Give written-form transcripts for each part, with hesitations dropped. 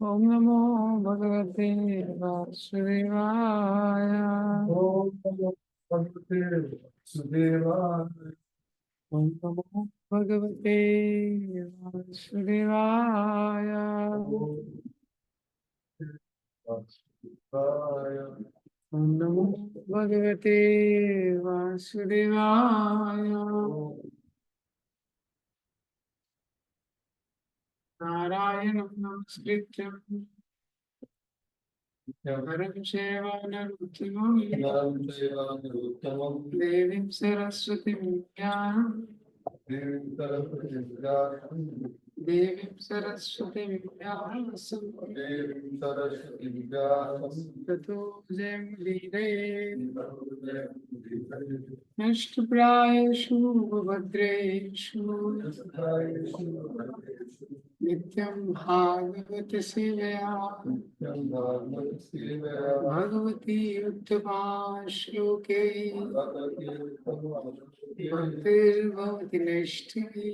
ओम नमो भगवते वासुदेवाय। ओम नमो भगवते वासुदेवाय। ओम नमो भगवते वासुदेवाय। ओम वासुदेवाय। ओम नमो भगवते वासुदेवाय। ओम नारायणं नमस्कृत्य नरं चैव नरोत्तमं नरं चैव नरोत्तमं देवीं सरस्वतीं व्यासं देवीं सरस्वतीं व्यासं देवीं सरस्वतीं व्यासं देवीं सरस्वतीं व्यासं ततो जयमुदीरये ततो नष्टप्रायेषु भद्रेषु जयमुदीरये। नित्यं भागवत सेवया नित्यं भागवत सेवया भगवती उत्तमा श्लोके भगवती उत्तमा भक्तिर्भवति नैष्ठिकी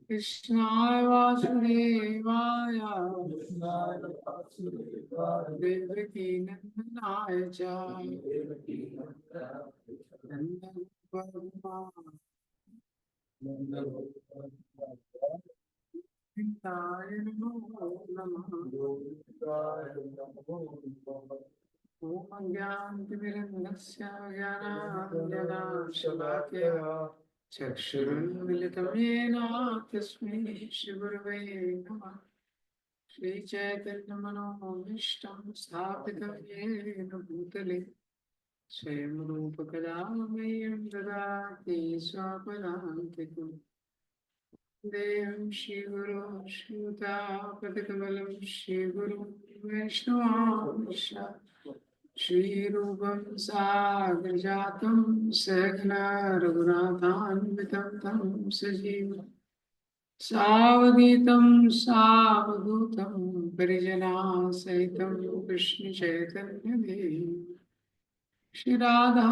कृष्णाय वासुदेवाय देवकी नंदनाय च नंदगोपाय नमो नमः। ॐ ज्ञानतिमिरन्दस्य ज्ञानाञ्जनशलाकया चक्षुरुन्मिलितं येन तस्मै श्रीगुरवे नमः। श्रीचैतन्यमनोभीष्टं स्थापितं येन भूतले स्वयं रूपकदा मह्यं ददाति स्वापदान्तिकम्। देवं श्रीगुरो श्रीयुतापतिकमलं श्रीगुरुं वैष्णवांश श्रीरूपं साग्रजातं सहगना रघुनाथान्वितं तं सजीवं सावधूतं सावधूतं परिजनासहितं कृष्णचैतन्यदेवं श्री राधा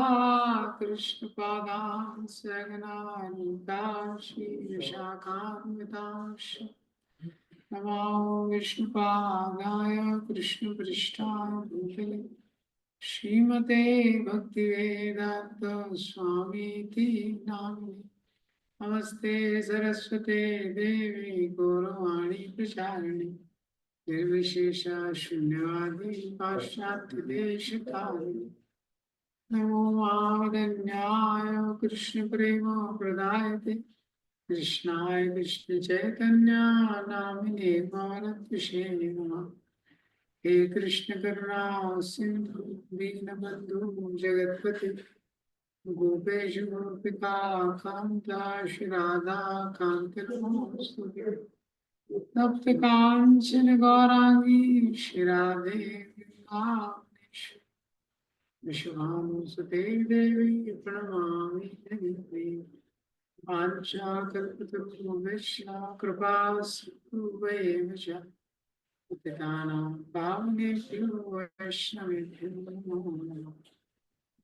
कृष्ण पादान सहगना ललिता श्री विशाखान्वितांश नमो विष्णुपादाय कृष्ण पृष्ठाय भूतले श्रीमते भक्तिवेदांत स्वामीति नामिने नमस्ते सरस्वते देवी गौरवाणी प्रचारिणे निर्विशेष शून्यवादी पाश्चात्य देश कारिणे नमो महावदन्याय कृष्ण प्रेम प्रदायते कृष्णाय कृष्ण चैतन्य नामिने गौरत्विषे नमः। हे कृष्ण करुणा सिंधु दीनबंधु जगत्पते गोपेश गोपिका कांता श्री राधा कांत नमोस्तुते। तप्त कांचन गौरांगी श्री राधे वृंदावनेश्वरी विश्वानुसुते देवी प्रणमामि हरिप्रिये। वाञ्छाकल्पतरुभ्यश्च कृपा सिन्धुभ्येव च पतितानां पावनेभ्यो वैष्णवेभ्यो नमो नमः।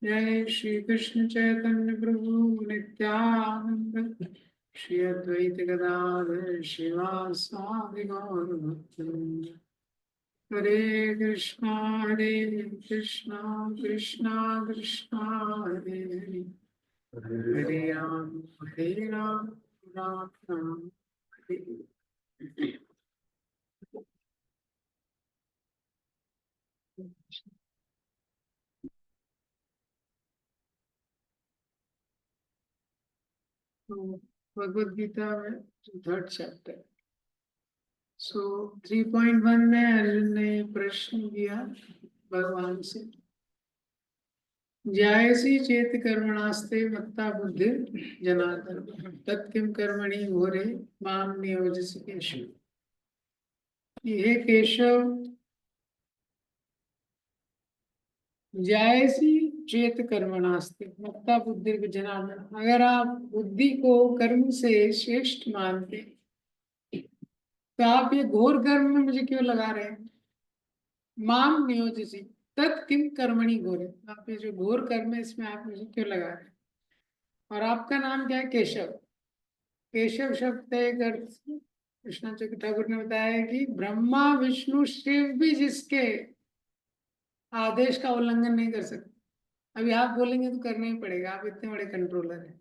जय श्री कृष्ण चैतन्य प्रभु नित्यानंद श्री अद्वैत गदाधर शिवासादि गौर भक्तवृंद। हरे कृष्णा कृष्णा कृष्णा हरे हरे हरे राम राम राम हरे हरे। तो भगवद गीता में थर्ड चैप्टर। सो 3.1 में अर्जुन ने प्रश्न किया भगवान से, जायसी चेत कर्मणास्ते मत्ता बुद्धि जनार्दन तत्किं कर्मणि घोरे माम नियोजसी केशव। हे केशव, जायसी चेत कर्मणास्ते मत्ता बुद्धि जनार्दन, अगर आप बुद्धि को कर्म से श्रेष्ठ मानते तो आप ये घोर कर्म में मुझे क्यों लगा रहे हैं। माम नियोजसी तत्किं कर्मणि घोरे, आप ये जो घोर कर्म है इसमें आप मुझे क्यों लगा रहे हैं। और आपका नाम क्या है? केशव। केशव शब्द का एक अर्थ कृष्णा चक्रवर्ती ठाकुर ने बताया कि ब्रह्मा विष्णु शिव भी जिसके आदेश का उल्लंघन नहीं कर सकते। अभी आप बोलेंगे तो करना ही पड़ेगा, आप इतने बड़े कंट्रोलर हैं।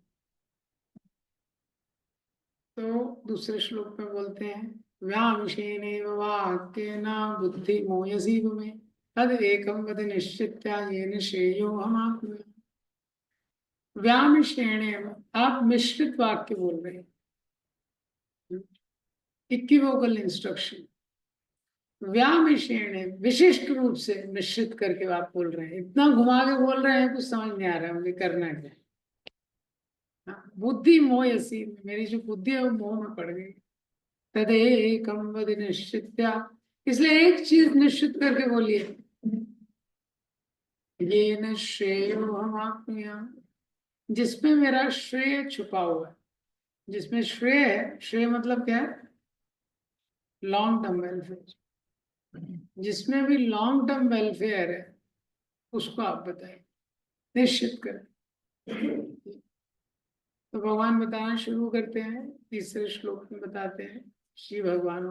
तो दूसरे श्लोक में बोलते हैं व्यामिषेणेव वाक्येन बुद्धि मोयसीव में तद एकम वद निश्चित्या येन श्रेयो हमाप्नुयात्। व्यामिश्रेणेव, आप मिश्रित वाक्य बोल रहे हैं, इक्विवोकल इंस्ट्रक्शन। व्यामिश्रेण, विशिष्ट रूप से मिश्रित करके आप बोल रहे हैं, इतना घुमा के बोल रहे हैं, कुछ समझ नहीं आ रहा है मुझे करना क्या। हाँ, बुद्धि मोह ऐसी, मेरी जो बुद्धि है वो मोह में पड़ गई। तदेकम वद निश्चित्या, इसलिए एक चीज निश्चित करके बोलिए, ये न श्रेयो हमाप्नुयात्, जिसमें मेरा श्रेय छुपा हुआ है। जिसमें श्रेय है, श्रेय मतलब क्या है, लॉन्ग टर्म वेलफेयर। जिसमें भी लॉन्ग टर्म वेलफेयर है उसको आप बताइए, निश्चित करें। तो भगवान बताना शुरू करते हैं, तीसरे श्लोक में बताते हैं श्री भगवान,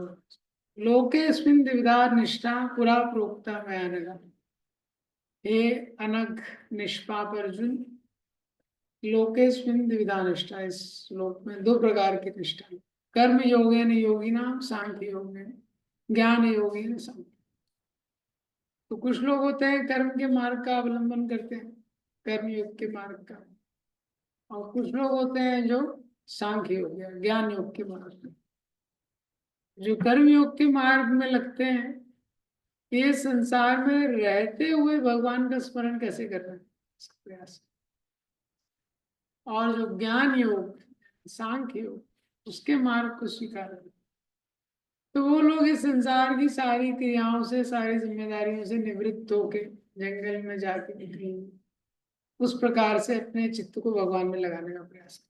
लोकेस्मिन् द्विविधा निष्ठा पुरा प्रोक्ता मया नघ। हे अनघ निष्पाप अर्जुन, लोकेस्मिन् द्विविधा निष्ठा, इस श्लोक में दो प्रकार की निष्ठा है। कर्म योगेन योगिनाम, सांख्य योगेन ज्ञान योगेन सांख्य। तो कुछ लोग होते हैं कर्म के मार्ग का अवलंबन करते हैं, कर्म योग के मार्ग का, और कुछ लोग होते हैं जो सांख्य योग या ज्ञान योग के मार्ग में। जो कर्म योग के मार्ग में लगते हैं, ये संसार में रहते हुए भगवान का स्मरण कैसे करना है, इसका प्रयास। और जो ज्ञान योग, सांख्य योग, उसके मार्ग को स्वीकार करना। तो वो लोग इस संसार की सारी क्रियाओं से, सारी जिम्मेदारियों से निवृत्त होके जंगल में जाके निकलेंगे, उस प्रकार से अपने चित्त को भगवान में लगाने का प्रयास।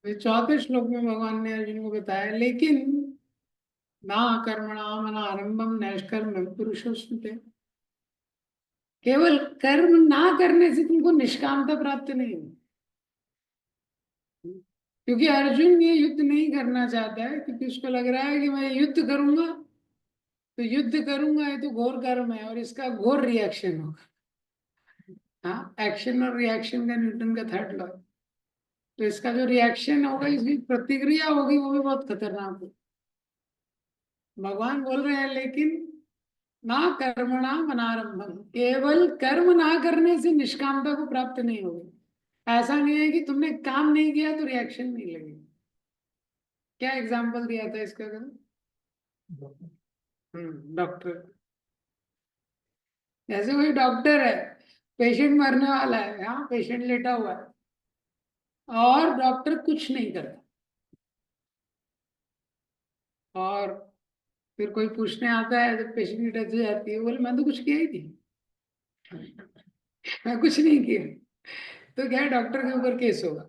तो चौथे श्लोक में भगवान ने अर्जुन को बताया, लेकिन ना कर्मणाम अनारंभम नैष्कर्म्यम पुरुषोस्मृते, केवल कर्म ना करने से तुमको निष्कामता प्राप्त नहीं होगी। क्योंकि अर्जुन ये युद्ध नहीं करना चाहता है, क्योंकि उसको लग रहा है कि मैं युद्ध करूंगा तो युद्ध करूंगा, ये तो घोर कर्म है और इसका घोर रिएक्शन होगा। हाँ, एक्शन और रिएक्शन का न्यूटन का थर्ड लॉ। तो इसका जो रिएक्शन होगा, इसकी प्रतिक्रिया होगी, वो भी बहुत खतरनाक होगी। भगवान बोल रहे हैं लेकिन ना कर्मणा अनारंभम, केवल कर्म ना करने से निष्कामता को प्राप्त नहीं होगी। ऐसा नहीं है कि तुमने काम नहीं किया तो रिएक्शन नहीं लगी। क्या एग्जाम्पल दिया था इसका कल? डॉक्टर, जैसे कोई डॉक्टर है, पेशेंट मरने वाला है, हाँ पेशेंट लेटा हुआ है और डॉक्टर कुछ नहीं करता, और फिर कोई पूछने आता है जब पेशेंट की डेथ हो जाती है, बोले मैं तो कुछ किया ही नहीं, मैं कुछ नहीं किया। तो क्या डॉक्टर के ऊपर केस होगा?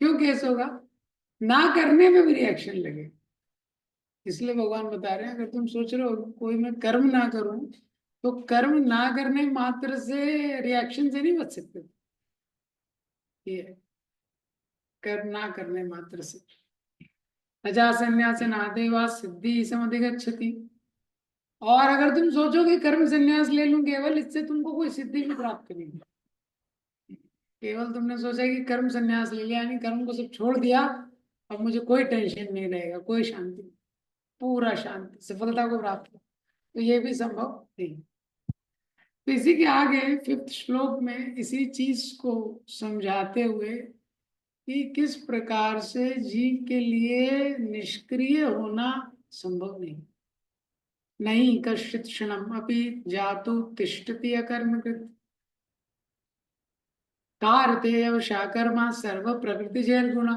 क्यों केस होगा? ना करने में भी रिएक्शन लगे। इसलिए भगवान बता रहे हैं, अगर तुम सोच रहे हो कोई मैं कर्म ना करूं, तो कर्म ना करने मात्र से रिएक्शन से नहीं बच सकते। ये कर्म ना करने मात्र से अजा संन्यास नादेवा सिद्धि समधिगच्छति। और अगर तुम सोचो कि कर्म संन्यास ले लूं केवल, इससे तुमको कोई सिद्धि भी प्राप्त नहीं है। केवल तुमने सोचा कि कर्म संन्यास ले लिया, यानी कर्म को सब छोड़ दिया, अब मुझे कोई टेंशन नहीं रहेगा, कोई शांति, पूरा शांति, सफलता को प्राप्त हो, तो ये भी संभव नहीं। तो इसी के आगे फिफ्थ श्लोक में इसी चीज को समझाते हुए कि किस प्रकार से जीव के लिए निष्क्रिय होना संभव नहीं। नहीं कश्चित क्षणम अपि जातु तिष्ठति अकर्मकृत कारते एव शाकर्मा सर्व प्रकृति जैर गुणा।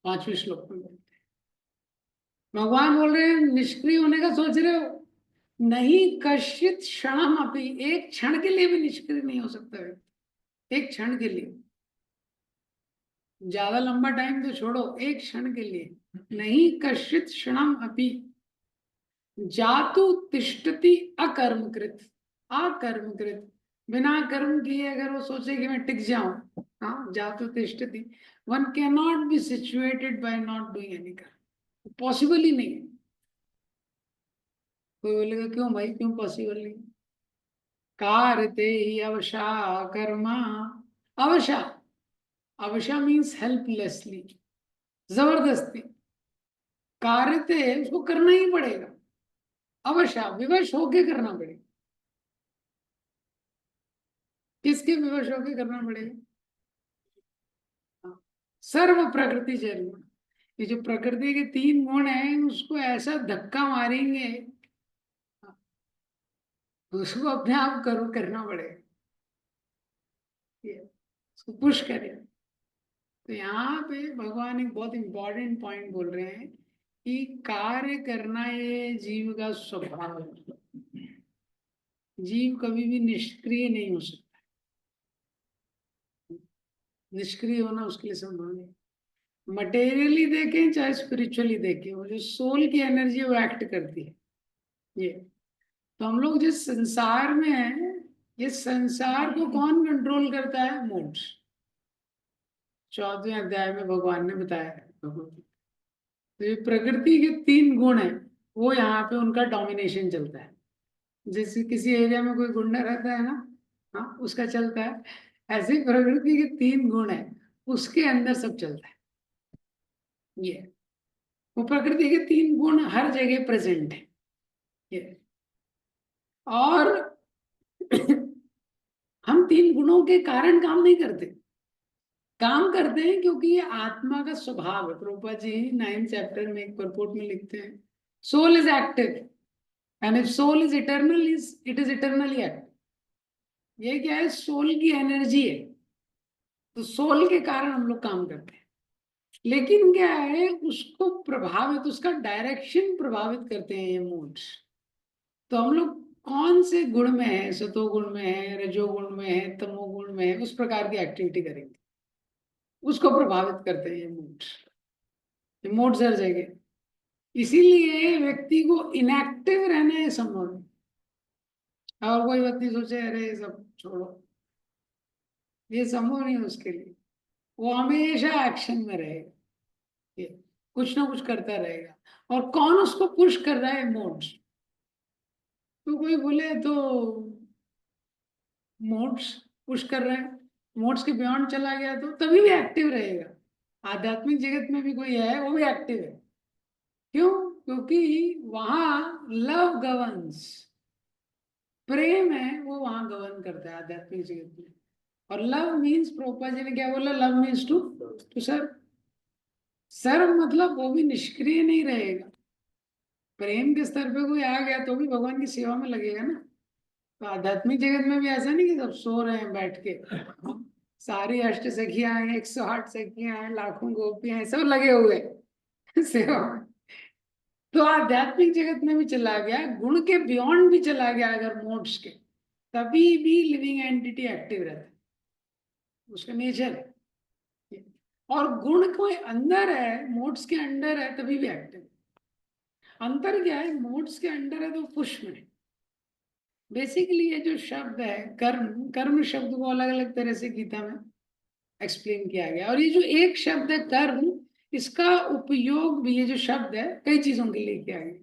पांचवें श्लोक में बोलते हैं, भगवान बोल रहे हैं निष्क्रिय होने का सोच रहे हो, नहीं कश्चित क्षणम अपि, एक क्षण के लिए भी निष्क्रिय नहीं हो सकता है। एक क्षण के लिए, ज्यादा लंबा टाइम तो छोड़ो, एक क्षण के लिए नहीं कश्चित क्षणम अपि जातु तिष्ठति अकर्मकृत, अकर्मकृत, बिना कर्म किए अगर वो सोचे कि मैं टिक जाऊं, हाँ, जातो तिष्ठति, one can not be situated by not doing any karma, possible ही नहीं है। कोई बोलेगा क्यों भाई, क्यों पॉसिबल नहीं? कारते ही अवशा कर्मा, अवशा, अवशा मीन्स हेल्पलेसली, जबरदस्ती, कार्यते उसको करना ही पड़ेगा, अवशा विवश होके करना पड़ेगा। किसके विवश होके करना पड़ेगा? हाँ, सर्व प्रकृति जैन गुण, ये जो प्रकृति के 3 गुण हैं उसको ऐसा धक्का मारेंगे, उसको अपने आप करो, करना पड़ेगा, ये उसको पुश करें। तो यहाँ पे भगवान एक बहुत इंपॉर्टेंट पॉइंट बोल रहे हैं कि कार्य करना ये जीव का स्वभाव है। जीव कभी भी निष्क्रिय नहीं हो सकता, निष्क्रिय होना उसके लिए संभव नहीं। मटेरियली देखें चाहे स्पिरिचुअली देखें, वो जो सोल की एनर्जी है वो एक्ट करती है। ये तो हम लोग जिस संसार में हैं, ये संसार को कौन कंट्रोल करता है? मोक्ष। 14वें अध्याय में भगवान ने बताया है। तो ये प्रकृति के 3 गुण हैं, वो यहाँ पे उनका डोमिनेशन चलता है। जैसे किसी एरिया में कोई गुंडा रहता है ना, हाँ उसका चलता है, ऐसे ही प्रकृति के 3 गुण हैं, उसके अंदर सब चलता है। ये वो प्रकृति के 3 गुण हर जगह प्रेजेंट है। ये और हम 3 गुणों के कारण काम नहीं करते, काम करते हैं क्योंकि ये आत्मा का स्वभाव है। प्रभुपाद जी 9th चैप्टर में एक परपोर्ट में लिखते हैं, soul is active and if soul is eternal, is it is eternally active. ये क्या है? सोल की एनर्जी है, तो सोल के कारण हम लोग काम करते हैं। लेकिन क्या है, उसको प्रभावित, उसका डायरेक्शन प्रभावित करते हैं ये मूड्स। तो हम लोग कौन से गुण में है, सतोगुण में है, रजोगुण में है, तमोगुण में है, उस प्रकार की एक्टिविटी करेंगे, उसको प्रभावित करते हैं ये मूड्स। ये मूड्स हर जगह, इसीलिए व्यक्ति को इनएक्टिव रहना है संभव नहीं। और कोई व्यक्ति सोचे अरे ये सब छोड़ो, ये संभव नहीं है उसके लिए। वो हमेशा एक्शन में रहेगा, ये कुछ ना कुछ करता रहेगा। और कौन उसको पुश कर रहा है? मोड्स। तो कोई बोले तो मोड्स पुश कर रहे हैं, मोड्स के बियॉन्ड चला गया तो तभी भी एक्टिव रहेगा। आध्यात्मिक जगत में भी कोई है वो भी एक्टिव है। क्यों? क्योंकि वहां लव गवर्न्स, प्रेम है वो वहां गवर्न करता है आध्यात्मिक जगत में। और लव मीन्स, प्रोपा जी ने क्या बोला? Love means to serve. Serve मतलब वो भी निष्क्रिय नहीं रहेगा। प्रेम के स्तर पे कोई आ गया तो भी भगवान की सेवा में लगेगा ना। तो आध्यात्मिक जगत में भी ऐसा नहीं कि सब सो रहे हैं बैठ के, सारी अष्ट सखियां हैं, 108 सखियां हैं, लाखों गोपियां हैं, सब लगे हुए हैं सेवा में। तो आध्यात्मिक जगत में भी चला गया, गुण के बियॉन्ड भी चला गया अगर मोड्स के, तभी भी लिविंग एंटिटी एक्टिव रहता है, उसका नेचर है। और गुण कोई अंदर है, मोड्स के अंडर है, तभी भी एक्टिव। अंतर क्या है? मोड्स के अंडर है तो पुश में। बेसिकली ये जो शब्द है कर्म, कर्म शब्द को अलग अलग तरह से गीता में एक्सप्लेन किया गया। और ये जो एक शब्द है कर्म, इसका उपयोग भी, ये जो शब्द है, कई चीजों के लिए किया गया।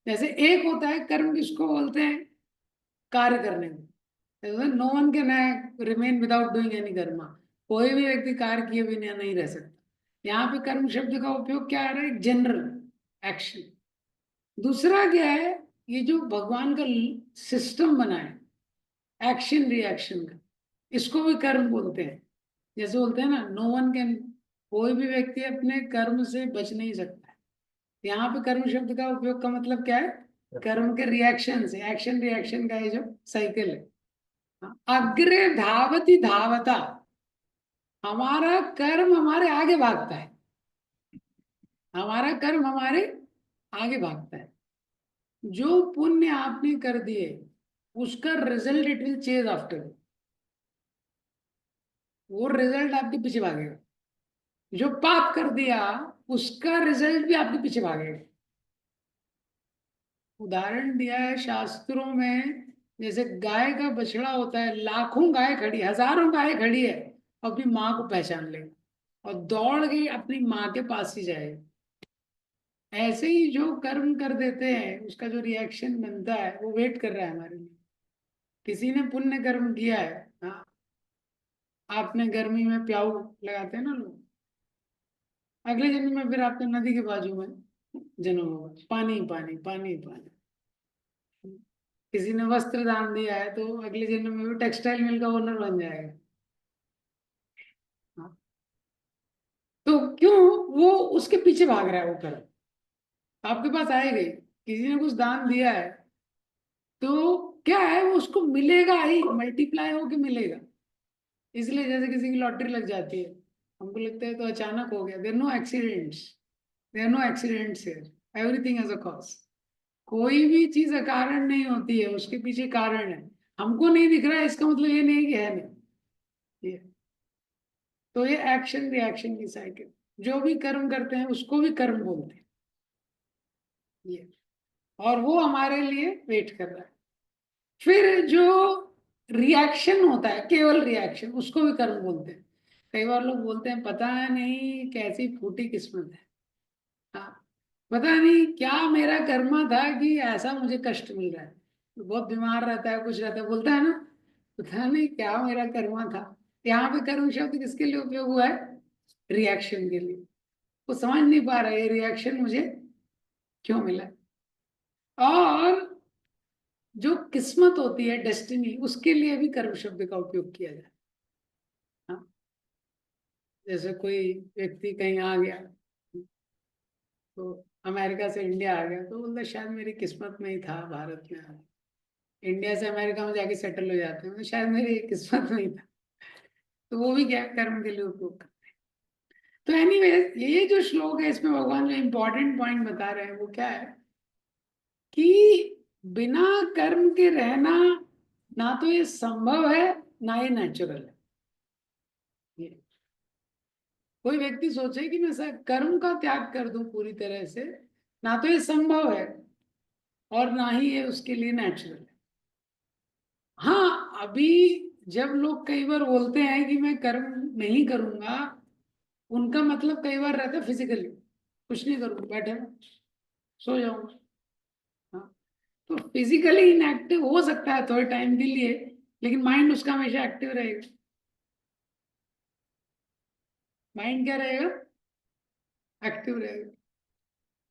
जैसे एक होता है कर्म, किसको बोलते हैं? कार्य करने में। No one can remain without doing any karma, कोई भी व्यक्ति कार्य किए बिना नहीं रह सकता। यहाँ पे कर्म शब्द का उपयोग क्या आ रहा है? General action. दूसरा क्या है? ये जो भगवान का सिस्टम बना है एक्शन रिएक्शन का, इसको भी कर्म बोलते हैं। जैसे बोलते हैं ना, नो वन कैन, कोई भी व्यक्ति अपने कर्म से बच नहीं सकता है। यहाँ पे कर्म शब्द का उपयोग का मतलब क्या है? कर्म के रिएक्शन से, एक्शन रिएक्शन का ये जो साइकिल है। अग्रे धावती धावता, हमारा कर्म हमारे आगे भागता है, हमारा कर्म हमारे आगे भागता है। जो पुण्य आपने कर दिए उसका result it will chase after, वो रिजल्ट आपके पीछे भागेगा। जो पाप कर दिया उसका रिजल्ट भी आपके पीछे भागेगा। उदाहरण दिया है शास्त्रों में, जैसे गाय का बछड़ा होता है, लाखों गाय खड़ी, हजारों गाय खड़ी है, अपनी माँ को पहचान लेगा और दौड़ के अपनी माँ के पास ही जाएगा। ऐसे ही जो कर्म कर देते हैं उसका जो रिएक्शन बनता है वो वेट कर रहा है हमारे लिए। किसी ने पुण्य कर्म किया है, हाँ, आपने गर्मी में प्याऊ लगाते हैं ना लोग, अगले जन्म में फिर आपके नदी के बाजू में जन्म होगा, पानी पानी पानी पानी। किसी ने वस्त्र दान दिया है तो अगले जन्म में भी टेक्सटाइल मिल का ओनर बन जाएगा। हाँ। तो क्यों वो उसके पीछे भाग रहा है वो कर्म, आपके पास आएगा ही। किसी ने कुछ दान दिया है तो क्या है, वो उसको मिलेगा ही, मल्टीप्लाई होके मिलेगा। इसलिए जैसे किसी की लॉटरी लग जाती है, हमको लगता है तो अचानक हो गया, there no accidents, there no accidents here, everything has a cause. कोई भी चीज अकारण नहीं होती है, उसके पीछे कारण है। हमको नहीं दिख रहा है इसका मतलब ये नहीं कि है नहीं। ये तो ये एक्शन रिएक्शन की साइकिल, जो भी कर्म करते हैं उसको भी कर्म बोलते हैं ये। और वो हमारे लिए वेट कर रहा है। फिर जो रिएक्शन होता है, केवल रिएक्शन, उसको भी कर्म बोलते हैं। कई बार लोग बोलते हैं पता नहीं कैसी फूटी किस्मत है, हाँ, पता नहीं क्या मेरा कर्मा था कि ऐसा मुझे कष्ट मिल रहा है। तो बहुत बीमार रहता है, कुछ रहता है, बोलता है ना, पता नहीं क्या मेरा कर्मा था। यहाँ पे कर्म शब्द किसके लिए उपयोग हुआ है? रिएक्शन के लिए। वो समझ नहीं पा रहा है ये रिएक्शन मुझे क्यों मिला। और जो किस्मत होती है, डेस्टिनी, उसके लिए भी कर्म शब्द का उपयोग किया जाए। हाँ, जैसे कोई व्यक्ति कहीं आ गया, तो अमेरिका से इंडिया आ गया तो बोलता शायद मेरी किस्मत में ही था भारत में आना। इंडिया से अमेरिका में जाके सेटल हो जाते हैं, तो शायद मेरी किस्मत में ही था। तो वो भी क्या कर्म के लिए उपयोग कर। तो एनीवेज, ये जो श्लोक है इसमें भगवान जो इम्पोर्टेंट पॉइंट बता रहे हैं वो क्या है कि बिना कर्म के रहना ना तो ये संभव है, ना ये नेचुरल है। ये कोई व्यक्ति सोचे कि मैं सर कर्म का त्याग कर दूं पूरी तरह से, ना तो ये संभव है और ना ही ये उसके लिए नेचुरल है। हाँ, अभी जब लोग कई बार बोलते हैं कि मैं कर्म नहीं करूंगा, उनका मतलब कई बार रहता है फिजिकली, कुछ नहीं करूंगा, बैठे रहो, सो जाऊंगा। हाँ, तो फिजिकली इनएक्टिव हो सकता है थोड़े टाइम के लिए, लेकिन माइंड उसका हमेशा एक्टिव रहेगा। माइंड क्या रहेगा? एक्टिव रहेगा।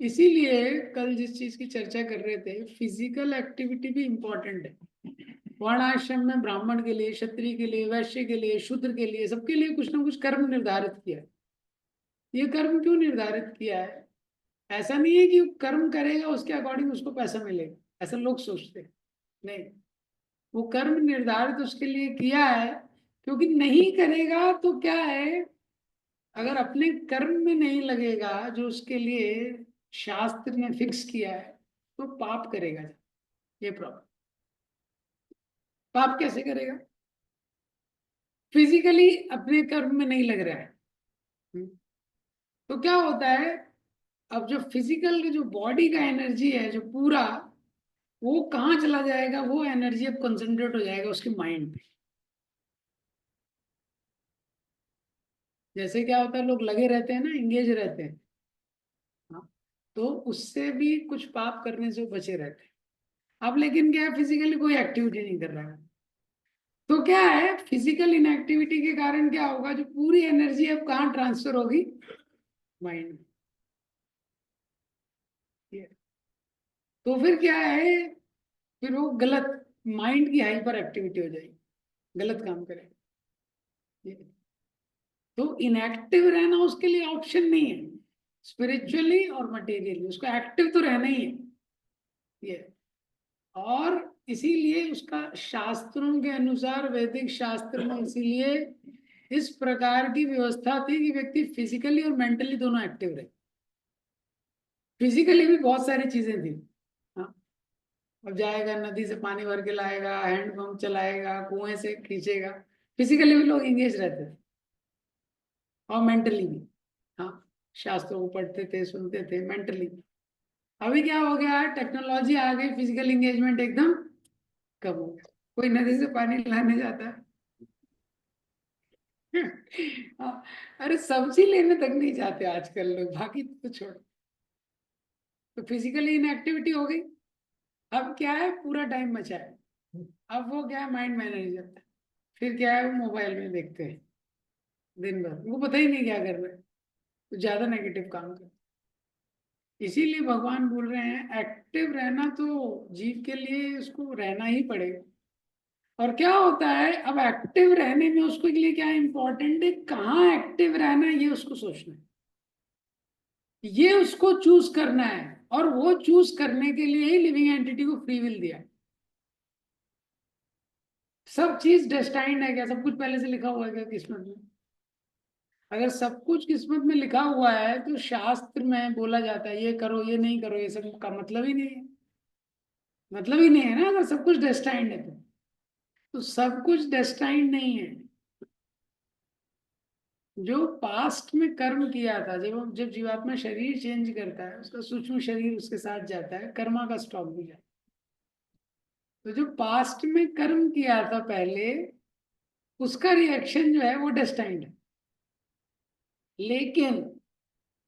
इसीलिए कल जिस चीज की चर्चा कर रहे थे, फिजिकल एक्टिविटी भी इंपॉर्टेंट है। वर्ण आश्रम में ब्राह्मण के लिए, क्षत्रिय के लिए, वैश्य के लिए, शूद्र के लिए, सबके लिए कुछ ना कुछ कर्म निर्धारित किया है। ये कर्म क्यों निर्धारित किया है? ऐसा नहीं है कि कर्म करेगा उसके अकॉर्डिंग उसको पैसा मिलेगा, ऐसा लोग सोचते हैं। नहीं, वो कर्म निर्धारित उसके लिए किया है, क्योंकि नहीं करेगा तो क्या है, अगर अपने कर्म में नहीं लगेगा जो उसके लिए शास्त्र ने फिक्स किया है, तो पाप करेगा। ये प्रॉब्लम, पाप कैसे करेगा? फिजिकली अपने कर्म में नहीं लग रहा है। हम्म। तो क्या होता है, अब जो फिजिकल जो बॉडी का एनर्जी है जो पूरा, वो कहाँ चला जाएगा? वो एनर्जी अब कंसंट्रेट हो जाएगा उसके माइंड पे। जैसे क्या होता है, लोग लगे रहते हैं ना, इंगेज रहते हैं, हाँ, तो उससे भी कुछ पाप करने से बचे रहते हैं। अब लेकिन क्या है, फिजिकली कोई एक्टिविटी नहीं कर रहा है, तो क्या है, फिजिकल इनएक्टिविटी के कारण क्या होगा, जो पूरी एनर्जी अब कहाँ ट्रांसफर होगी? माइंड में। ये- तो फिर क्या है, फिर वो गलत, माइंड की हाइपर एक्टिविटी हो जाएगी, गलत काम करेगा। ये- तो इनएक्टिव रहना उसके लिए ऑप्शन नहीं है, स्पिरिचुअली और मटेरियली उसको एक्टिव तो रहना ही है। ये और इसीलिए उसका शास्त्रों के अनुसार, वैदिक शास्त्र में इसीलिए इस प्रकार की व्यवस्था थी कि व्यक्ति फिजिकली और मेंटली दोनों एक्टिव रहे। फिजिकली भी बहुत सारी चीजें थी, हाँ, अब जाएगा नदी से पानी भर के लाएगा, हैंडपंप चलाएगा, कुएं से खींचेगा, फिजिकली भी लोग इंगेज रहते थे और मेंटली भी। हाँ, शास्त्रों को पढ़ते थे, सुनते थे मेंटली। अभी क्या हो गया, टेक्नोलॉजी आ गई, फिजिकल इंगेजमेंट एकदम कम हो गया। कोई नदी से पानी लाने जाता है, हाँ, अरे सब्जी लेने तक नहीं जाते आजकल लोग, बाकी तो छोड़। तो फिजिकली इनएक्टिविटी हो गई। अब क्या है, पूरा टाइम बचा है। अब वो क्या है, माइंड मैनेज करता है। फिर क्या है, वो मोबाइल में देखते हैं दिन भर, उनको पता ही नहीं क्या करना है, तो ज्यादा नेगेटिव काम करते हैं। इसीलिए भगवान बोल रहे हैं एक्टिव रहना तो जीव के लिए उसको रहना ही पड़ेगा। और क्या होता है, अब एक्टिव रहने में उसको के लिए क्या इम्पोर्टेंट है, कहाँ एक्टिव रहना है ये उसको सोचना है, ये उसको चूज करना है। और वो चूज करने के लिए ही लिविंग एंटिटी को फ्री विल दिया है। सब चीज डेस्टाइंड है क्या, सब कुछ पहले से लिखा हुआ है क्या किस्मत में? अगर सब कुछ किस्मत में लिखा हुआ है तो शास्त्र में बोला जाता है ये करो ये नहीं करो, ये सब का मतलब ही नहीं है। मतलब ही नहीं है ना, अगर सब कुछ डेस्टाइंड है तो सब कुछ डेस्टाइंड नहीं है। जो पास्ट में कर्म किया था, जब जीवात्मा शरीर चेंज करता है, उसका सूक्ष्म शरीर उसके साथ जाता है, कर्मा का स्टॉक भी जाता है। तो जो पास्ट में कर्म किया था पहले, उसका रिएक्शन जो है वो डेस्टाइंड है। लेकिन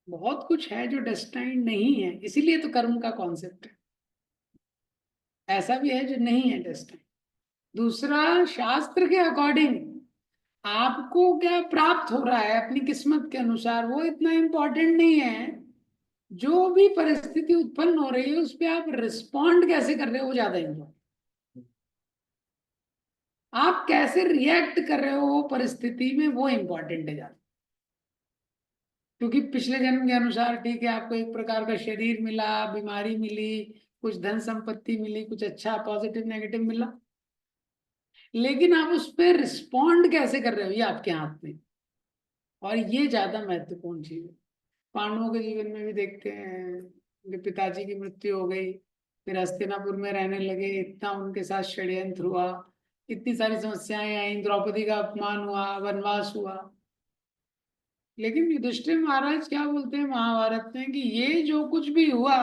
बहुत कुछ है जो डेस्टाइंड नहीं है, इसीलिए तो कर्म का कॉन्सेप्ट है। ऐसा भी है जो नहीं है डेस्टाइंड। दूसरा, शास्त्र के अकॉर्डिंग आपको क्या प्राप्त हो रहा है अपनी किस्मत के अनुसार, वो इतना इम्पोर्टेंट नहीं है। जो भी परिस्थिति उत्पन्न हो रही है उस पर आप रिस्पॉन्ड कैसे कर रहे हो वो ज्यादा इम्पोर्टेंट। आप कैसे रिएक्ट कर रहे हो वो परिस्थिति में, वो इम्पोर्टेंट है ज्यादा। क्योंकि पिछले जन्म के अनुसार ठीक है, आपको एक प्रकार का शरीर मिला, बीमारी मिली, कुछ धन संपत्ति मिली, कुछ अच्छा पॉजिटिव नेगेटिव मिला, लेकिन आप उस पर रिस्पॉन्ड कैसे कर रहे हो ये आपके हाथ में। और ये ज्यादा महत्वपूर्ण चीज है। पांडवों के जीवन में भी देखते हैं, उनके पिताजी की मृत्यु हो गई, फिर हस्तिनापुर में रहने लगे, इतना उनके साथ षड्यंत्र हुआ, इतनी सारी समस्याएं आई, द्रौपदी का अपमान हुआ, वनवास हुआ। लेकिन युधिष्ठिर महाराज क्या बोलते हैं महाभारत में कि ये जो कुछ भी हुआ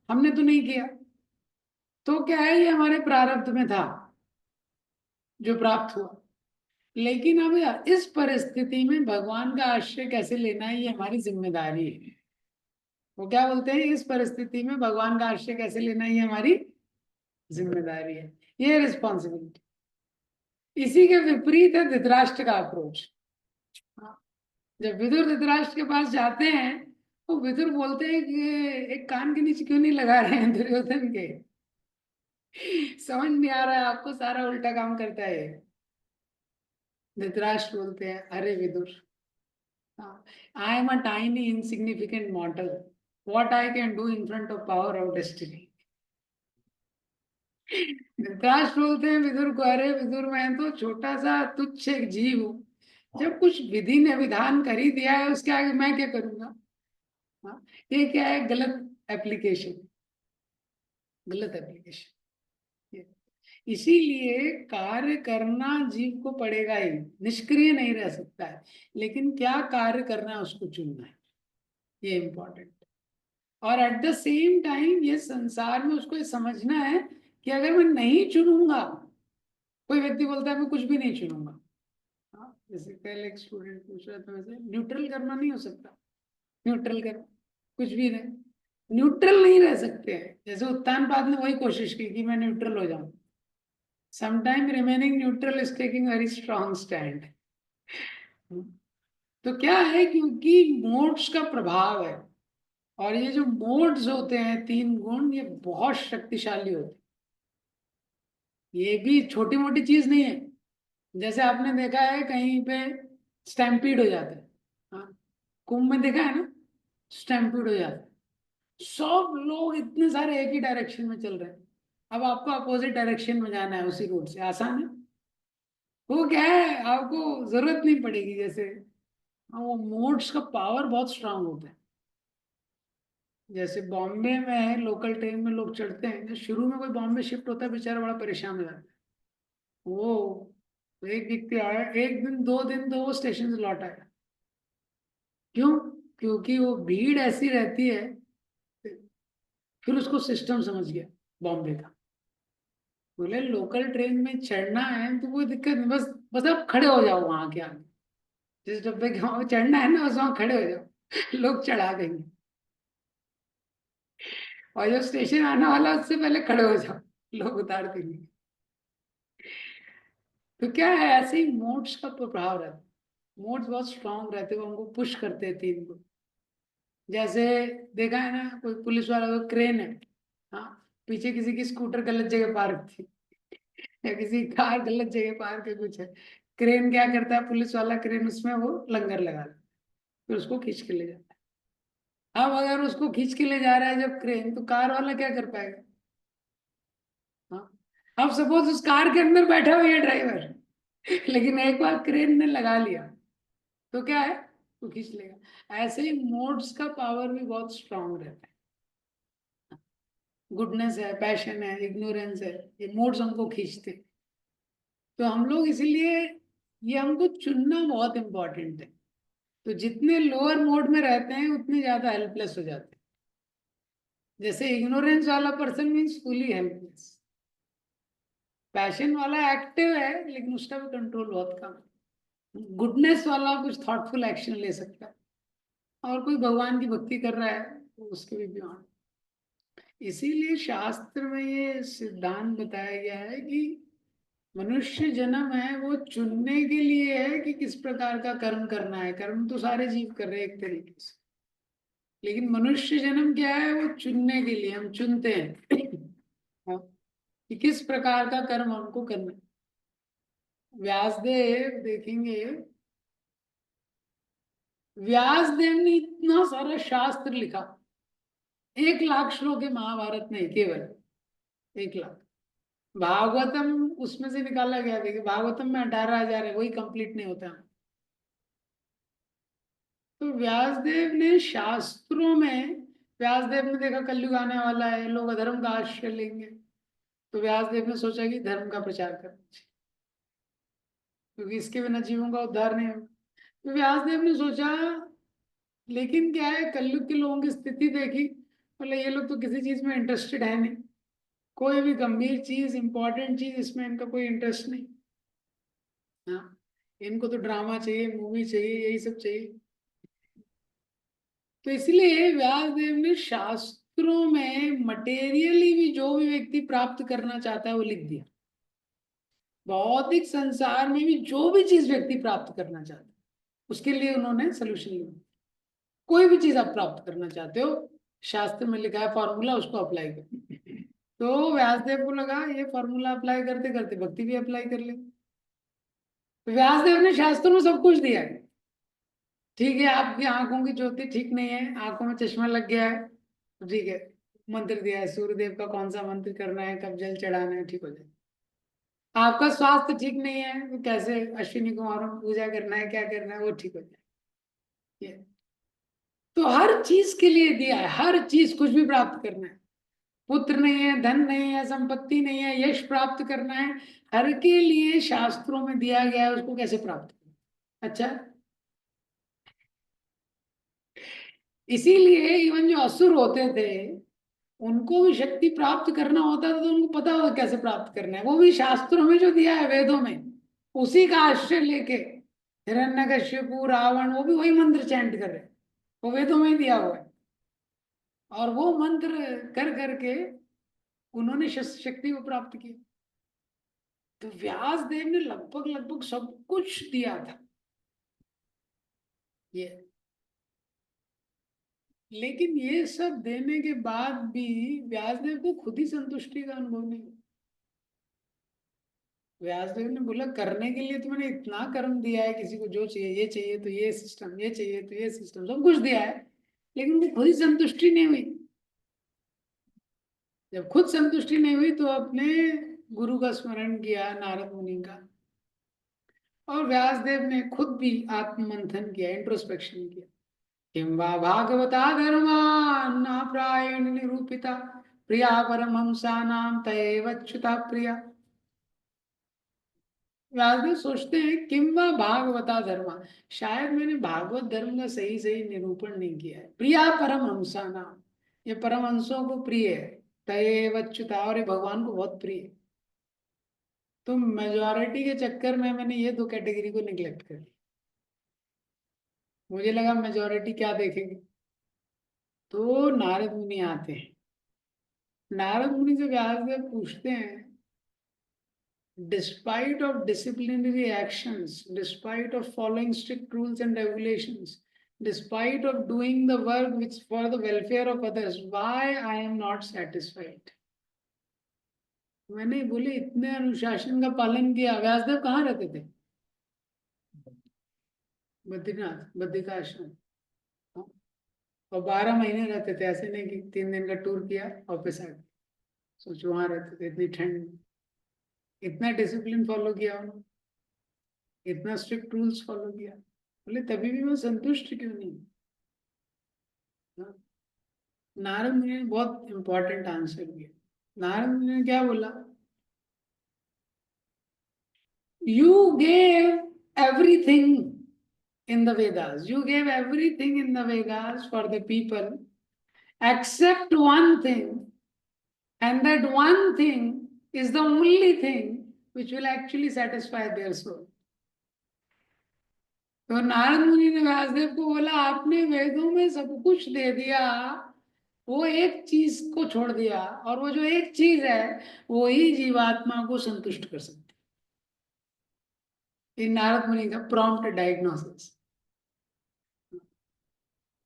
हमने तो नहीं किया, तो क्या है, ये हमारे प्रारब्ध में था जो प्राप्त हुआ। लेकिन अब इस परिस्थिति में भगवान का आश्रय कैसे लेना है ये हमारी जिम्मेदारी है। वो क्या बोलते हैं, इस परिस्थिति में भगवान का आश्रय कैसे लेना ये हमारी जिम्मेदारी है, ये रिस्पॉन्सिबिलिटी। इसी के विपरीत है धृतराष्ट्र का अप्रोच। जब विदुर धृतराष्ट्र के पास जाते हैं तो विदुर बोलते हैं कि एक कान के नीचे क्यों नहीं लगा रहे हैं दुर्योधन के, समझ नहीं आ रहा है आपको, सारा उल्टा काम करता है। धृतराष्ट्र बोलते हैं अरे Vidura, I am a tiny insignificant mortal, what I can do in front of power of destiny. Dhritarashtra बोलते हैं विदुर को, अरे विदुर मैं तो छोटा सा तुच्छ एक जीव हूँ, जब कुछ विधि ने विधान कर ही दिया है उसके आगे मैं क्या करूंगा। हाँ, ये क्या है, गलत एप्लीकेशन, गलत एप्लीकेशन। इसीलिए कार्य करना जीव को पड़ेगा ही, निष्क्रिय नहीं रह सकता है, लेकिन क्या कार्य करना है उसको चुनना है, ये इम्पोर्टेंट। और एट द सेम टाइम ये संसार में उसको ये समझना है कि अगर मैं नहीं चुनूंगा, कोई व्यक्ति बोलता है मैं कुछ भी नहीं चुनूंगा। हाँ, जैसे कल एक स्टूडेंट पूछ रहा था वैसे, न्यूट्रल करना नहीं हो सकता। न्यूट्रल कर, कुछ भी नहीं, न्यूट्रल नहीं रह सकते हैं। जैसे उत्तानपाद ने वही कोशिश की कि मैं न्यूट्रल हो जाऊं। Sometime remaining neutral is taking very strong stand. तो क्या है, क्योंकि मोड्स का प्रभाव है। और ये जो मोड्स होते हैं, तीन गुण, ये बहुत शक्तिशाली होते हैं। ये भी छोटी मोटी चीज नहीं है। जैसे आपने देखा है कहीं पे स्टैम्पीड हो जाता है, हाँ, कुंभ में देखा है ना, स्टैम्पीड हो जाता है, सब लोग इतने सारे एक ही डायरेक्शन में चल रहे हैं। अब आपको अपोजिट डायरेक्शन में जाना है उसी रूट से, आसान है। वो क्या है, आपको जरूरत नहीं पड़ेगी। जैसे हाँ, वो मोड्स का पावर बहुत स्ट्रांग होता है। जैसे बॉम्बे में लोकल ट्रेन में लोग चढ़ते हैं, जो शुरू में कोई बॉम्बे शिफ्ट होता है बेचारा बड़ा परेशान हो जाता है। वो एक व्यक्ति आया, एक दिन दो दिन तो वो स्टेशन से लौट आया। क्यों? क्योंकि वो भीड़ ऐसी रहती है। फिर उसको सिस्टम समझ गया बॉम्बे का। बोले लोकल ट्रेन में चढ़ना है तो कोई दिक्कत नहीं, बस बस आप खड़े हो जाओ वहां के आगे, जिस डब्बे के वहां चढ़ना है ना, उस वहां खड़े हो जाओ, लोग चढ़ा देंगे। और जब स्टेशन आने वाला उससे पहले खड़े हो जाओ, लोग उतार देंगे। तो क्या है, ऐसे ही मोड्स का प्रभाव रहता है। मोड्स बहुत स्ट्रांग रहते हैं, वो हमको पुश करते हैं तीन को। जैसे देखा है ना, कोई पुलिस वाला तो क्रेन है, हाँ, पीछे किसी की स्कूटर गलत जगह पार्क थी, या किसी की कार गलत जगह पार्क है, कुछ है, क्रेन क्या करता है, पुलिस वाला क्रेन उसमें वो लंगर लगा देता है, फिर उसको खींच के ले जाता है। अब अगर उसको खींच के ले जा रहा है जब क्रेन, तो कार वाला क्या कर पाएगा? हाँ, अब सपोज उस कार के अंदर बैठा हुआ है ड्राइवर, लेकिन एक बार क्रेन ने लगा लिया, तो क्या है, वो खींच लेगा। ऐसे ही मोड्स का पावर भी बहुत स्ट्रांग रहता है। गुडनेस है, पैशन है, इग्नोरेंस है, ये मोड्स हमको खींचते हैं। तो हम लोग इसीलिए, ये हमको चुनना बहुत इंपॉर्टेंट है। तो जितने लोअर मोड में रहते हैं उतने ज्यादा हेल्पलेस हो जाते हैं। जैसे इग्नोरेंस वाला person means fully helpless. Passion वाला एक्टिव है लेकिन उसका भी कंट्रोल बहुत कम है। गुडनेस वाला कुछ थॉटफुल एक्शन ले सकता है, और कोई भगवान की भक्ति कर रहा है तो उसके भी बियॉन्ड। इसीलिए शास्त्र में ये सिद्धांत बताया गया है कि मनुष्य जन्म है वो चुनने के लिए है कि किस प्रकार का कर्म करना है। कर्म तो सारे जीव कर रहे हैं एक तरीके से, लेकिन मनुष्य जन्म क्या है, वो चुनने के लिए, हम चुनते हैं हाँ, कि किस प्रकार का कर्म हमको करना है। व्यासदेव देखेंगे, व्यासदेव ने इतना सारा शास्त्र लिखा, 1 लाख श्लोक है महाभारत में, केवल 1 लाख। भागवतम उसमें से निकाला गया, देखिए भागवतम में 18,000 है, वही कंप्लीट नहीं होता। तो व्यासदेव ने शास्त्रों में, व्यासदेव ने देखा कलयुग आने वाला है, लोग अधर्म का आश्रय लेंगे, तो व्यासदेव ने सोचा कि धर्म का प्रचार करना चाहिए, क्योंकि इसके बिना जीवों का उद्धार नहीं होगा। तो व्यासदेव ने सोचा, लेकिन क्या है, कलयुग के लोगों की स्थिति देखी, बोले ये लोग तो किसी चीज में इंटरेस्टेड है नहीं, कोई भी गंभीर चीज, इंपॉर्टेंट चीज, इसमें इनका कोई इंटरेस्ट नहीं। हाँ, इनको तो ड्रामा चाहिए, मूवी चाहिए, यही सब चाहिए। तो इसलिए व्यासदेव ने शास्त्रों में मटेरियली भी जो भी व्यक्ति प्राप्त करना चाहता है वो लिख दिया। भौतिक संसार में भी जो भी चीज व्यक्ति प्राप्त करना चाहता है उसके लिए उन्होंने सोल्यूशन लिया। कोई भी चीज आप प्राप्त करना चाहते हो, शास्त्र में लिखा है फॉर्मूला, उसको अप्लाई करो। तो व्यासदेव को लगा ये फॉर्मूला अप्लाई करते करते भक्ति भी अप्लाई कर ले। तो व्यासदेव ने शास्त्रों में सब कुछ दिया है। ठीक है, आपकी आंखों की ज्योति ठीक नहीं है, आंखों में चश्मा लग गया है, तो ठीक है, मंत्र दिया है, सूर्यदेव का कौन सा मंत्र करना है, कब जल चढ़ाना है, ठीक हो जाए। आपका स्वास्थ्य ठीक नहीं है, तो कैसे अश्विनी कुमारों को पूजा करना है, क्या करना है, वो ठीक हो जाए। ये तो हर चीज के लिए दिया है, हर चीज, कुछ भी प्राप्त करना है, पुत्र नहीं है, धन नहीं है, संपत्ति नहीं है, यश प्राप्त करना है, हर के लिए शास्त्रों में दिया गया है उसको कैसे प्राप्त करना। अच्छा, इसीलिए इवन जो असुर होते थे उनको भी शक्ति प्राप्त करना होता था, तो उनको पता होता कैसे प्राप्त करना है, वो भी शास्त्रों में जो दिया है, वेदों में, उसी का आश्रय लेके हिरण्यकश्यपु, रावण, वो भी वही मंत्र चैंट कर रहे हैं, वो वेदों में ही दिया हुआ है, और वो मंत्र कर करके उन्होंने शक्ति को प्राप्त किया। तो व्यास देव ने लगभग लगभग सब कुछ दिया था ये, लेकिन ये सब देने के बाद भी व्यासदेव को खुद ही संतुष्टि का अनुभव नहीं हुआ। व्यासदेव ने बोला करने के लिए तो मैंने इतना कर्म दिया है, किसी को जो चाहिए, ये चाहिए तो ये सिस्टम, ये चाहिए तो ये सिस्टम, सब कुछ दिया है, लेकिन उनको खुद ही संतुष्टि नहीं हुई। जब खुद संतुष्टि नहीं हुई तो अपने गुरु का स्मरण किया, नारद मुनि का, और व्यासदेव ने खुद भी आत्ममंथन किया, इंट्रोस्पेक्शन किया। किं वा भागवता धर्मा न प्रायेण निरूपिता, प्रिया परमहंसानां तयेवच्युता प्रिया। व्यासदेव सोचते हैं किंवा भागवता धर्मा, शायद मैंने भागवत धर्म का सही सही निरूपण नहीं किया है। प्रिया परमहंसा नाम, ये परमहंसों को प्रिय है, तयेवच्युता, और ये भगवान को बहुत प्रिय है। तो मेजोरिटी के चक्कर में मैंने ये 2 कैटेगरी को निग्लेक्ट कर दिया। मुझे लगा मेजोरिटी क्या देखेगी, तो नारद मुनि आते हैं। नारद मुनि से व्यासदेव पूछते हैं, despite of disciplinary actions, despite of following strict rules and regulations, despite of doing the work which for the welfare of others, why I am not satisfied? मैंने बोले इतने अनुशासन का पालन किया। व्यासदेव कहाँ रहते थे? बद्रीनाथ, बद्रिकाश्रम। और 12 महीने रहते थे, ऐसे नहीं कि 3 दिन का टूर किया वापस आ गए। सोचो वहां रहते थे इतनी ठंड में, इतना डिसिप्लिन फॉलो किया उन्होंने, इतना स्ट्रिक्ट रूल्स फॉलो किया। बोले तभी भी मैं संतुष्ट क्यों नहीं? हाँ? नारद मुनि ने बहुत इंपॉर्टेंट आंसर दिया। नारद मुनि ने क्या बोला? You gave everything in the Vedas. You gave everything in the Vedas for the people except one thing, and that one thing is the only thing which will actually satisfy their soul. तो नारद मुनि ने व्यासदेव को बोला, आपने वेदों में सब कुछ दे दिया, वो एक चीज को छोड़ दिया, और वो जो एक चीज है वो ही जीवात्मा को संतुष्ट कर सकती है। नारद मुनि का प्रॉम्प्ट डायग्नोसिस।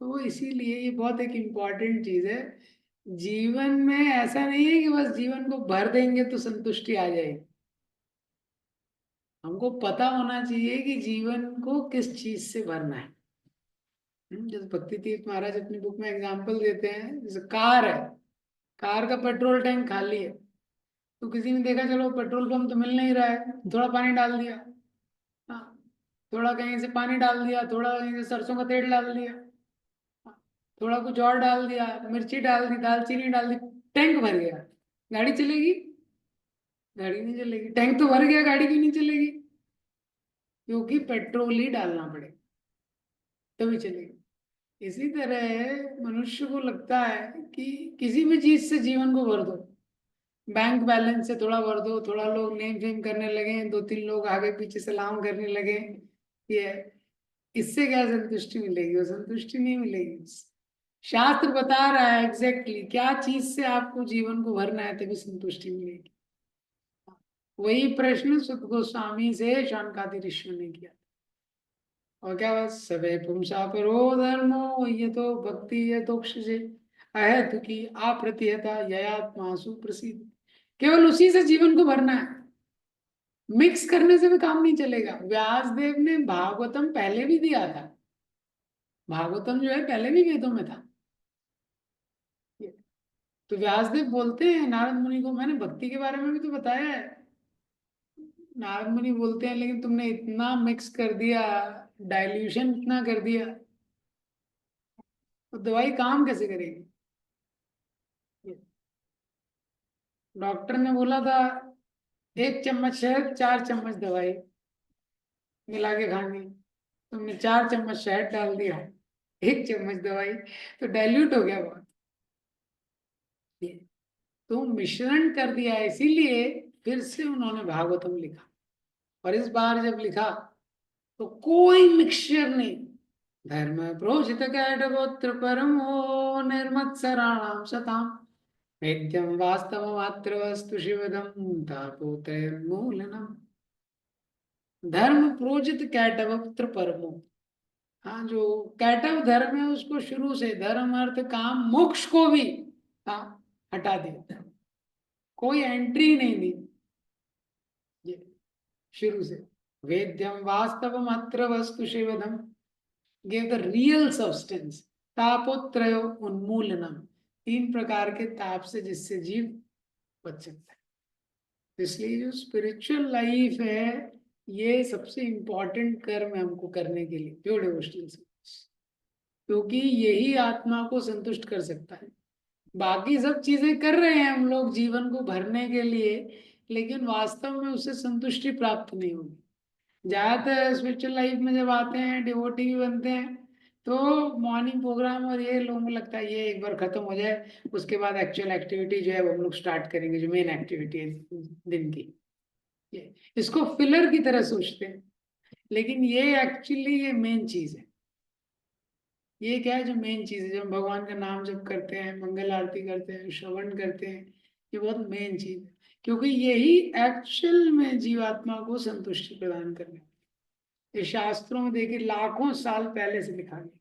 तो इसीलिए ये बहुत एक इम्पॉर्टेंट चीज है। जीवन में ऐसा नहीं है कि बस जीवन को भर देंगे तो संतुष्टि आ जाएगी। हमको पता होना चाहिए कि जीवन को किस चीज से भरना है। जैसे भक्ति तीर्थ महाराज अपनी बुक में एग्जाम्पल देते हैं, जैसे कार है, कार का पेट्रोल टैंक खाली है, तो किसी ने देखा चलो पेट्रोल पंप तो मिल नहीं रहा है, थोड़ा पानी डाल दिया। हाँ, थोड़ा कहीं से पानी डाल दिया, थोड़ा कहीं से सरसों का तेल डाल दिया, हाँ, थोड़ा कुछ और डाल दिया, मिर्ची डाल दी, दालचीनी डाल दी, टैंक भर गया। गाड़ी चलेगी? गाड़ी नहीं चलेगी। टैंक तो भर गया, गाड़ी क्यों नहीं चलेगी? क्योंकि पेट्रोल ही डालना पड़ेगा तभी चलेगी। इसी तरह मनुष्य को लगता है कि किसी भी चीज से जीवन को भर दो, बैंक बैलेंस से थोड़ा भर दो, थोड़ा लोग नेम फेम करने लगे, 2-3 लोग आगे पीछे सलाम करने लगे, ये इससे क्या संतुष्टि मिलेगी? वो संतुष्टि नहीं मिलेगी। शास्त्र बता रहा है एग्जैक्टली क्या चीज से आपको जीवन को भरना है, तभी संतुष्टि मिलेगी। वही प्रश्न सुत गोस्वामी से शानकादि ऋषियों ने किया। और क्या बस सवे पुंसा परो धर्मो ये तो भक्ति ये तो से अहेतु की अप्रतिहता ययात्मा सुप्रसिद्ध। केवल उसी से जीवन को भरना है, मिक्स करने से भी काम नहीं चलेगा। व्यासदेव ने भागवतम पहले भी दिया था, भागवतम जो है पहले भी वेदों में था। तो व्यासदेव बोलते हैं नारद मुनि को, मैंने भक्ति के बारे में भी तो बताया है। नारद मुनि बोलते हैं लेकिन तुमने इतना मिक्स कर दिया, डाइल्यूशन इतना कर दिया, तो दवाई काम कैसे करेगी? डॉक्टर ने बोला था 1 चम्मच शहद 4 चम्मच दवाई मिला के खानी, तुमने 4 चम्मच शहद डाल दिया, 1 चम्मच दवाई, तो डाइल्यूट हो गया बहुत। तो मिश्रण कर दिया, इसीलिए फिर से उन्होंने भागवतम लिखा। और इस बार जब लिखा तो कोई मिक्सचर नहीं, धर्म प्रोचित कैटगोत्र परमो निर्मत्सराणाम सताम नित्यम वास्तव मात्र वस्तु शिवदम तापोत्रय मूलनम। धर्म प्रोचित कैटवक्त्र परमो। हाँ, जो कैटव धर्म है उसको शुरू से धर्म अर्थ काम मोक्ष को भी, हाँ, हटा दिया, कोई एंट्री नहीं दी ये शुरू से। वेद्यम वास्तवम अत्र वस्तु शिवदम, गिव द रियल सब्सटेंस। तापोत्रय उन्मूलनम, 3 प्रकार के ताप से जिससे जीव बच सकता है। इसलिए जो स्पिरिचुअल लाइफ है ये सबसे इंपॉर्टेंट कर्म है हमको करने के लिए, प्योर डिवोशनल सर्विस, क्योंकि यही आत्मा को संतुष्ट कर सकता है। बाकी सब चीजें कर रहे हैं हम लोग जीवन को भरने के लिए, लेकिन वास्तव में उससे संतुष्टि प्राप्त नहीं होगी। ज्यादातर स्पिरिचुअल लाइफ में जब आते हैं, डिवोटी भी बनते हैं, तो मॉर्निंग प्रोग्राम और ये लोगों को लगता है ये एक बार खत्म हो जाए, उसके बाद एक्चुअल एक्टिविटी जो है वो हम लोग स्टार्ट करेंगे, जो मेन एक्टिविटी है दिन की। ये इसको फिलर की तरह सोचते हैं, लेकिन ये एक्चुअली ये मेन चीज है। ये क्या है जो मेन चीज है, जब हम भगवान का नाम जप करते हैं, मंगल आरती करते हैं, श्रवण करते हैं, ये बहुत मेन चीज है, क्योंकि यही एक्चुअल में जीवात्मा को संतुष्टि प्रदान करने, ये शास्त्रों में देखिए लाखों साल पहले से लिखा गया।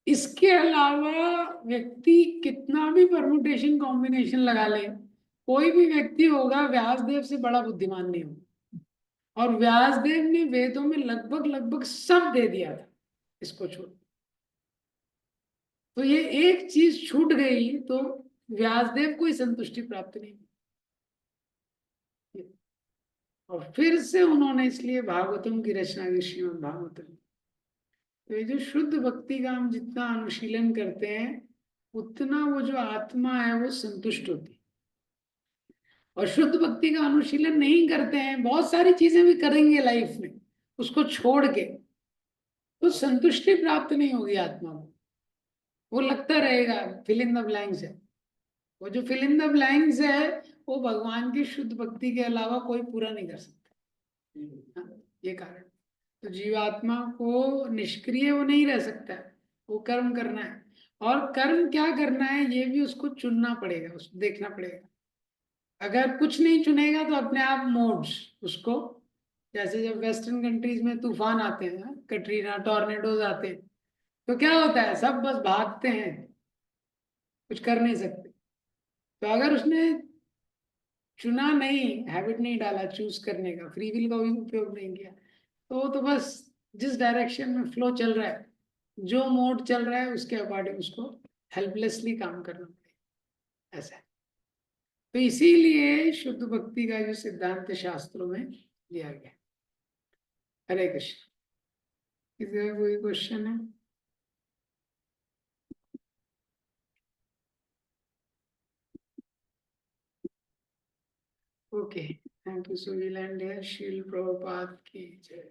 इसके अलावा व्यक्ति कितना भी परमुटेशन कॉम्बिनेशन लगा ले, कोई भी व्यक्ति होगा व्यासदेव से बड़ा बुद्धिमान नहीं होगा, और व्यासदेव ने वेदों में लगभग लगभग सब दे दिया था, इसको छोड़। तो ये एक चीज छूट गई तो व्यासदेव को ही संतुष्टि प्राप्त नहीं हुई। और फिर से उन्होंने इसलिए भागवतम की रचना की, श्रीमद् भागवतम। तो ये जो शुद्ध भक्ति का हम जितना अनुशीलन करते हैं, उतना वो जो आत्मा है वो संतुष्ट होती है। और शुद्ध भक्ति का अनुशीलन नहीं करते हैं, बहुत सारी चीजें भी करेंगे लाइफ में, उसको छोड़ के, तो संतुष्टि प्राप्त नहीं होगी आत्मा को। वो लगता रहेगा फिल इन द ब्लैंक्स है, वो जो फिल इन द ब्लैंक्स है वो भगवान की शुद्ध भक्ति के अलावा कोई पूरा नहीं कर सकता। हाँ, ये कारण। तो जीवात्मा को निष्क्रिय वो नहीं रह सकता है, वो कर्म करना है। और कर्म क्या करना है ये भी उसको चुनना पड़ेगा, उसको देखना पड़ेगा। अगर कुछ नहीं चुनेगा तो अपने आप मोड्स उसको, जैसे जब वेस्टर्न कंट्रीज में तूफान आते हैं, कटरीना, टॉर्नेडोज आते हैं, तो क्या होता है, सब बस भागते हैं, कुछ कर नहीं सकते। तो अगर उसने चुना नहीं, हैबिट नहीं डाला चूज करने का, फ्री विल का भी उपयोग नहीं किया, तो वो तो बस जिस डायरेक्शन में फ्लो चल रहा है, जो मोड चल रहा है उसके अकॉर्डिंग उसको हेल्पलेसली काम करना पड़ेगा, ऐसा है। तो इसीलिए शुद्ध भक्ति का जो सिद्धांत शास्त्रों में दिया गया। हरे कृष्ण। किसी का कोई क्वेश्चन है? Okay, thank you. So we land here. Srila Prabhupada की जय।